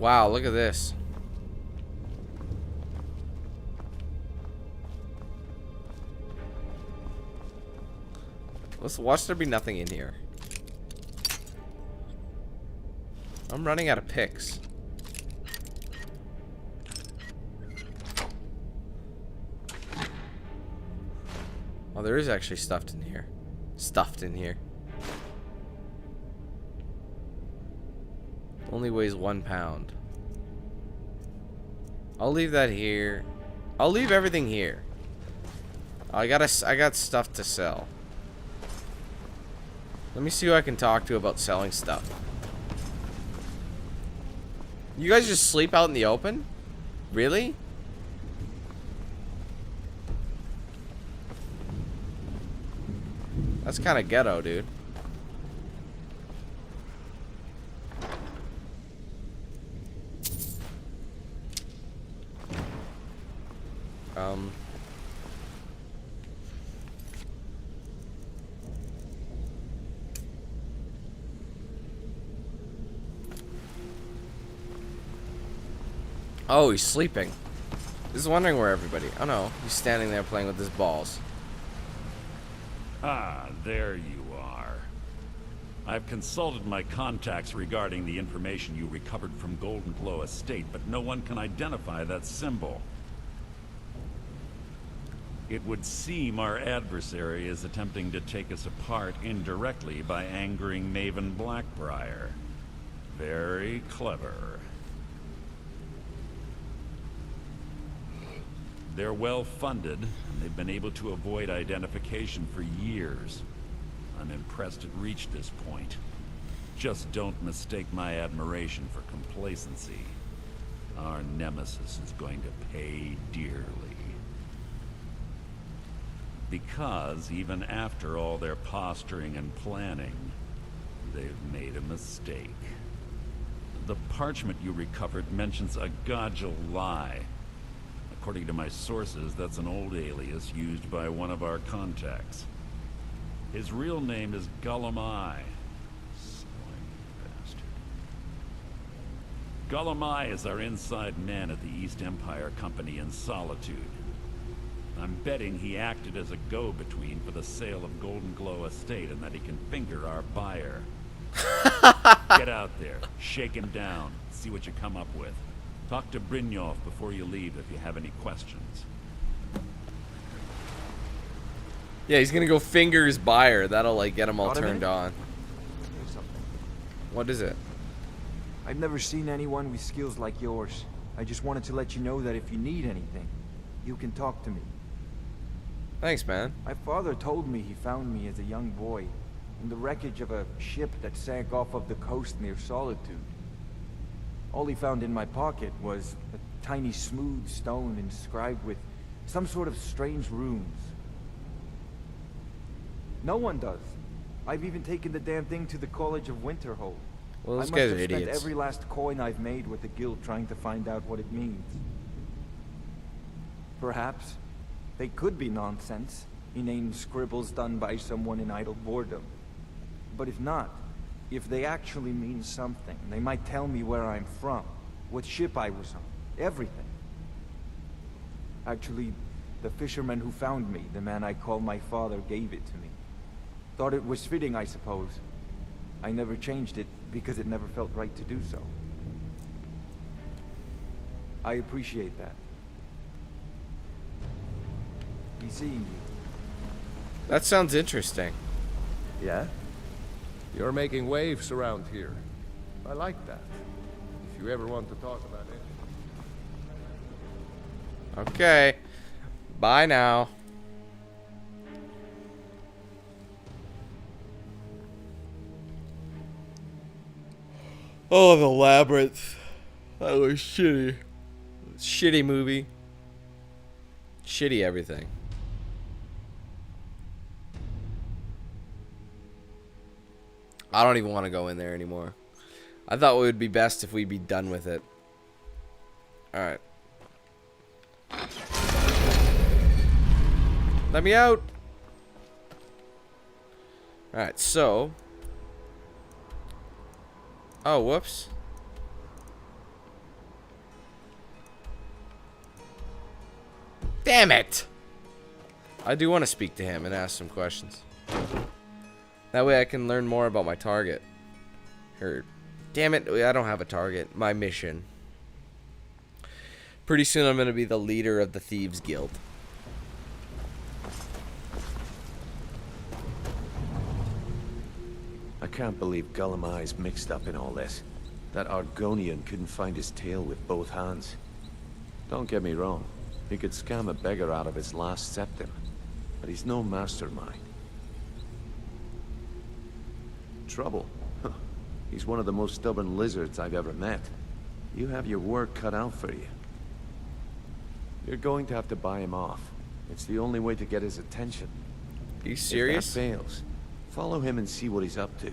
Wow, look at this. Let's watch there be nothing in here. I'm running out of picks. Oh, there is actually stuffed in here. Stuffed in here. Only weighs 1 pound. I'll leave that here. I'll leave everything here. I got stuff to sell. Let me see who I can talk to about selling stuff. You guys just sleep out in the open? Really? That's kind of ghetto, dude. Oh, he's sleeping. Just wondering where everybody. Oh no, he's standing there playing with his balls. Ah, there you are. I've consulted my contacts regarding the information you recovered from Golden Glow Estate, but no one can identify that symbol. It would seem our adversary is attempting to take us apart indirectly by angering Maven Blackbriar. Very clever. They're well funded, and they've been able to avoid identification for years. I'm impressed it reached this point. Just don't mistake my admiration for complacency. Our nemesis is going to pay dearly. Because even after all their posturing and planning, they've made a mistake. The parchment you recovered mentions a Godjal lie. According to my sources, that's an old alias used by one of our contacts. His real name is Gullumai. Gullumai is our inside man at the East Empire Company in Solitude. I'm betting he acted as a go-between for the sale of Golden Glow Estate and that he can finger our buyer. Get out there, shake him down, see what you come up with. Talk to Brynjolf before you leave if you have any questions. Yeah, he's gonna go finger his buyer. That'll like get him all turned on. What is it? I've never seen anyone with skills like yours. I just wanted to let you know that if you need anything, you can talk to me. Thanks, man. My father told me he found me as a young boy in the wreckage of a ship that sank off of the coast near Solitude. All he found in my pocket was a tiny smooth stone inscribed with some sort of strange runes. No one does. I've even taken the damn thing to the College of Winterhold. Well, those I must guys have are spent idiots. every last coin I've made with the guild trying to find out what it means. Perhaps they could be nonsense, inane scribbles done by someone in idle boredom. But if not, if they actually mean something, they might tell me where I'm from, what ship I was on, everything. Actually, the fisherman who found me, the man I call my father, gave it to me. Thought it was fitting, I suppose. I never changed it because it never felt right to do so. I appreciate that. Be seeing you. That sounds interesting. Yeah? You're making waves around here. I like that. If you ever want to talk about it. Okay. Bye now. Oh, the Labyrinth. That was shitty. Shitty movie. Shitty everything. I don't even want to go in there anymore. I thought it would be best if we'd be done with it. Alright. Let me out! Alright, so... Oh, whoops. Damn it! I do want to speak to him and ask some questions. That way I can learn more about my target. Or, damn it, I don't have a target. My mission. Pretty soon I'm going to be the leader of the Thieves Guild. I can't believe Gullumai's mixed up in all this. That Argonian couldn't find his tail with both hands. Don't get me wrong, he could scam a beggar out of his last septim, but he's no mastermind. Trouble? Huh. He's one of the most stubborn lizards I've ever met. You have your work cut out for you. You're going to have to buy him off. It's the only way to get his attention. Are you serious? If that fails, follow him and see what he's up to.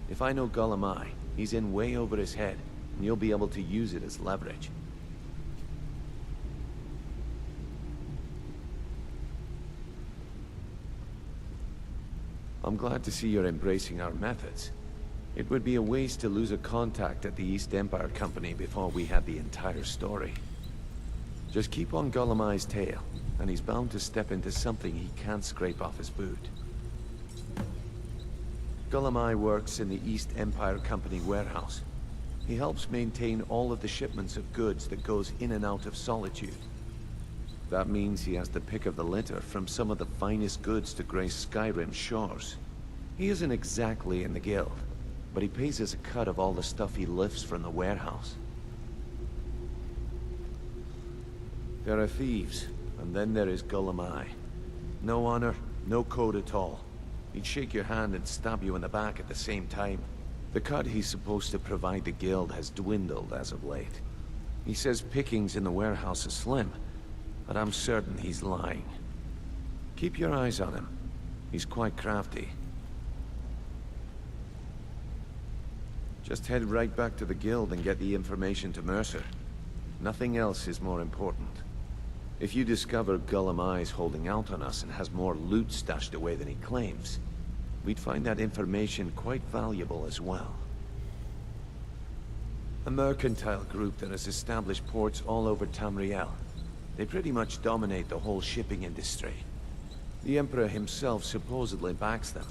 If I know Gullumai, he's in way over his head, and you'll be able to use it as leverage. I'm glad to see you're embracing our methods. It would be a waste to lose a contact at the East Empire Company before we had the entire story. Just keep on Gullumai's tail, and he's bound to step into something he can't scrape off his boot. Gullumai works in the East Empire Company warehouse. He helps maintain all of the shipments of goods that goes in and out of Solitude. That means he has the pick of the litter from some of the finest goods to grace Skyrim's shores. He isn't exactly in the guild, but he pays us a cut of all the stuff he lifts from the warehouse. There are thieves, and then there is Gullumai. No honor, no code at all. He'd shake your hand and stab you in the back at the same time. The cut he's supposed to provide the guild has dwindled as of late. He says pickings in the warehouse are slim, but I'm certain he's lying. Keep your eyes on him. He's quite crafty. Just head right back to the guild and get the information to Mercer. Nothing else is more important. If you discover Gullumai's holding out on us and has more loot stashed away than he claims, we'd find that information quite valuable as well. A mercantile group that has established ports all over Tamriel. They pretty much dominate the whole shipping industry. The Emperor himself supposedly backs them,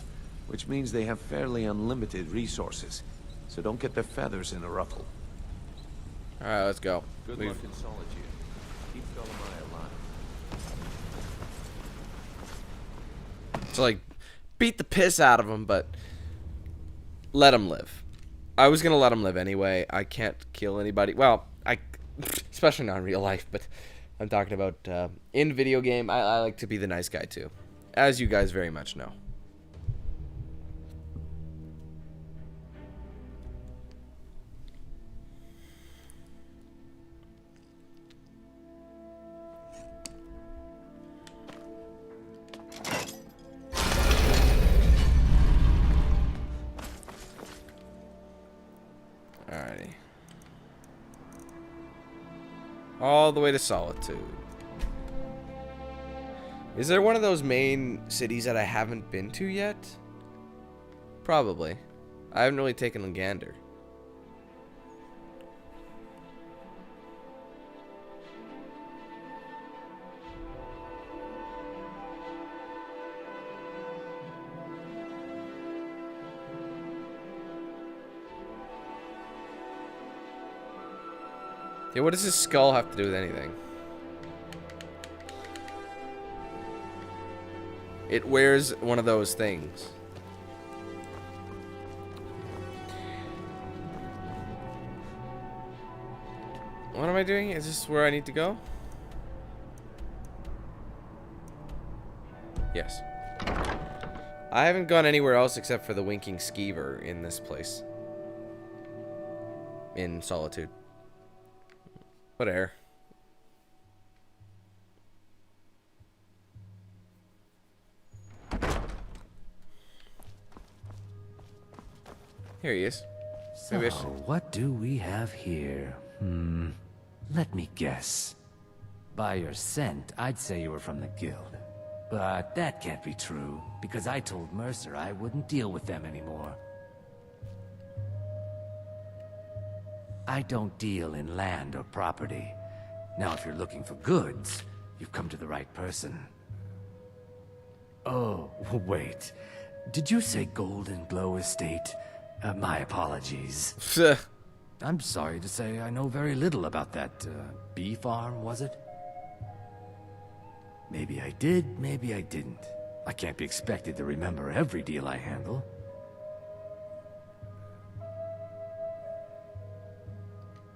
which means they have fairly unlimited resources, so don't get their feathers in a ruffle. Alright, let's go. Good luck in Solitude. Keep Gullumai alive. So, like, beat the piss out of him, but let him live. I was gonna let him live anyway. I can't kill anybody. Well, especially not in real life, but I'm talking about in video game. I like to be the nice guy too, as you guys very much know. Alrighty. All the way to Solitude. Is there one of those main cities that I haven't been to yet? Probably. I haven't really taken a gander. Yeah, what does his skull have to do with anything? It wears one of those things. What am I doing? Is this where I need to go? Yes. I haven't gone anywhere else except for the Winking Skeever in this place. In Solitude. What air? Here he is. So, what do we have here? Let me guess. By your scent, I'd say you were from the guild. But that can't be true, because I told Mercer I wouldn't deal with them anymore. I don't deal in land or property. Now, if you're looking for goods, you've come to the right person. Oh, wait. Did you say Golden Glow Estate? My apologies. I'm sorry to say I know very little about that, bee farm, was it? Maybe I did, maybe I didn't. I can't be expected to remember every deal I handle.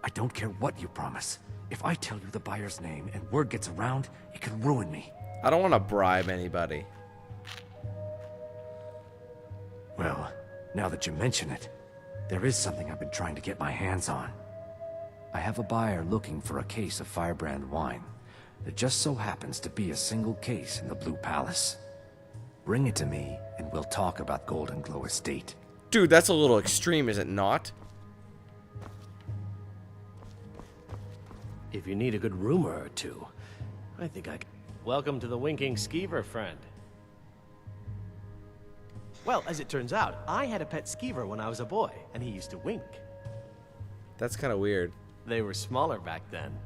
I don't care what you promise. If I tell you the buyer's name and word gets around, it could ruin me. I don't want to bribe anybody. Well, now that you mention it, there is something I've been trying to get my hands on. I have a buyer looking for a case of Firebrand wine. There just so happens to be a single case in the Blue Palace. Bring it to me, and we'll talk about Golden Glow Estate. Dude, that's a little extreme, is it not? If you need a good rumor or two, I think I can... Welcome to the Winking Skeever, friend. Well, as it turns out, I had a pet skeever when I was a boy, and he used to wink. That's kind of weird. They were smaller back then.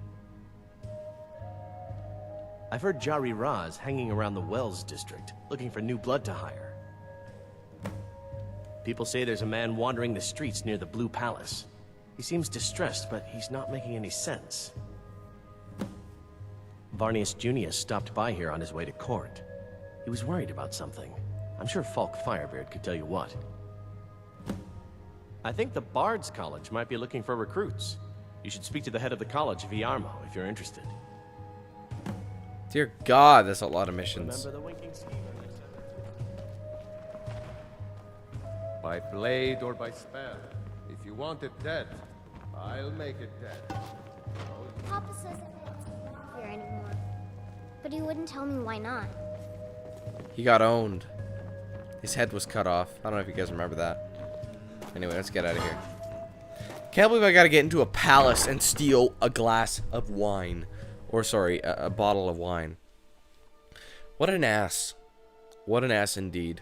I've heard Jari Ra's hanging around the Wells district, looking for new blood to hire. People say there's a man wandering the streets near the Blue Palace. He seems distressed, but he's not making any sense. Varnius Junius stopped by here on his way to court. He was worried about something. I'm sure Falk Firebeard could tell you what. I think the Bard's College might be looking for recruits. You should speak to the head of the college, Viarmo, if you're interested. Dear God, that's a lot of missions. Remember the Winking Skeever next time? By blade or by spell. If you want it dead, I'll make it dead. Papa says it's not here anymore. But he wouldn't tell me why not. He got owned. His head was cut off. I don't know if you guys remember that. Anyway, let's get out of here. Can't believe I gotta get into a palace and steal a glass of wine. Or, sorry, a bottle of wine. What an ass. What an ass indeed.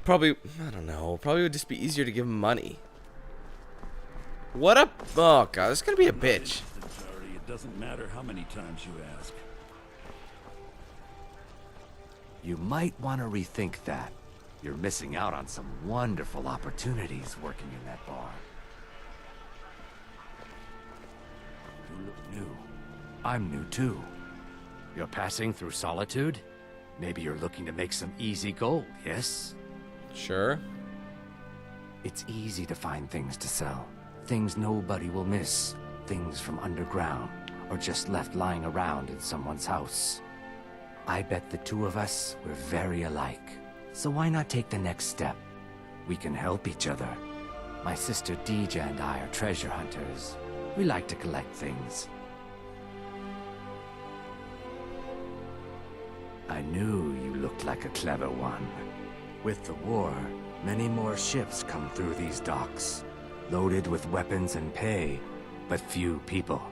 Probably, I don't know. Probably would just be easier to give him money. What a... Oh, God. This is gonna be a bitch. It doesn't matter how many times you ask. You might want to rethink that. You're missing out on some wonderful opportunities working in that bar. You look new. I'm new too. You're passing through Solitude? Maybe you're looking to make some easy gold, yes? Sure. It's easy to find things to sell. Things nobody will miss. Things from underground, or just left lying around in someone's house. I bet the two of us were very alike. So why not take the next step? We can help each other. My sister Deja and I are treasure hunters. We like to collect things. I knew you looked like a clever one. With the war, many more ships come through these docks, loaded with weapons and pay, but few people,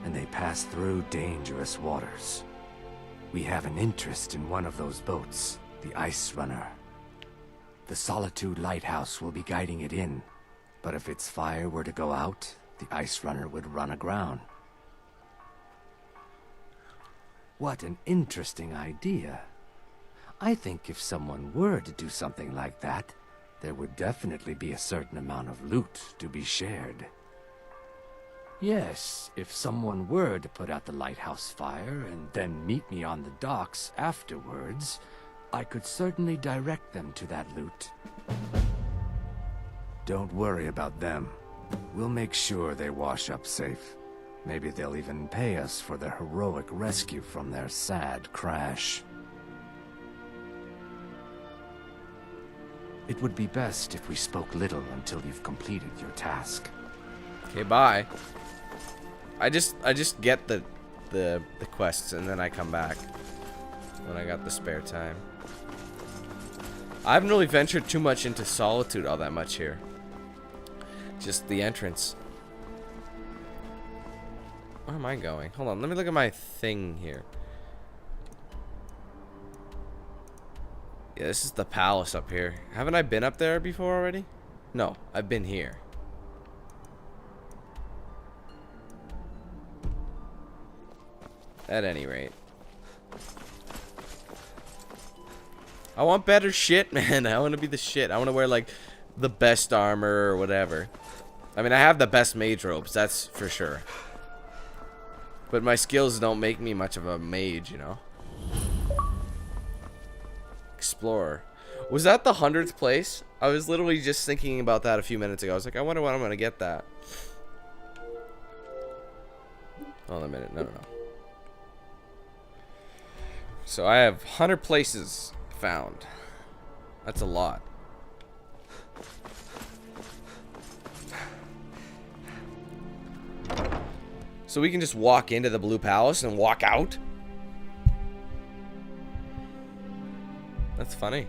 and they pass through dangerous waters. We have an interest in one of those boats, the Ice Runner. The Solitude Lighthouse will be guiding it in, but if its fire were to go out, the Ice Runner would run aground. What an interesting idea. I think if someone were to do something like that, there would definitely be a certain amount of loot to be shared. Yes, if someone were to put out the lighthouse fire and then meet me on the docks afterwards, I could certainly direct them to that loot. Don't worry about them. We'll make sure they wash up safe. Maybe they'll even pay us for their heroic rescue from their sad crash. It would be best if we spoke little until you've completed your task. Okay, bye. I just get the quests and then I come back when I got the spare time. I haven't really ventured too much into Solitude all that much here. Just the entrance. Where am I going? Hold on, let me look at my thing here. Yeah, this is the palace up here. Haven't I been up there before already? No, I've been here. At any rate. I want better shit, man. I want to be the shit. I want to wear, like, the best armor or whatever. I mean, I have the best mage robes, that's for sure. But my skills don't make me much of a mage, you know? Explorer. Was that the 100th place? I was literally just thinking about that a few minutes ago. I was like, I wonder when I'm gonna get that. Hold on a minute. No. So I have 100 places found. That's a lot. So we can just walk into the Blue Palace and walk out? That's funny.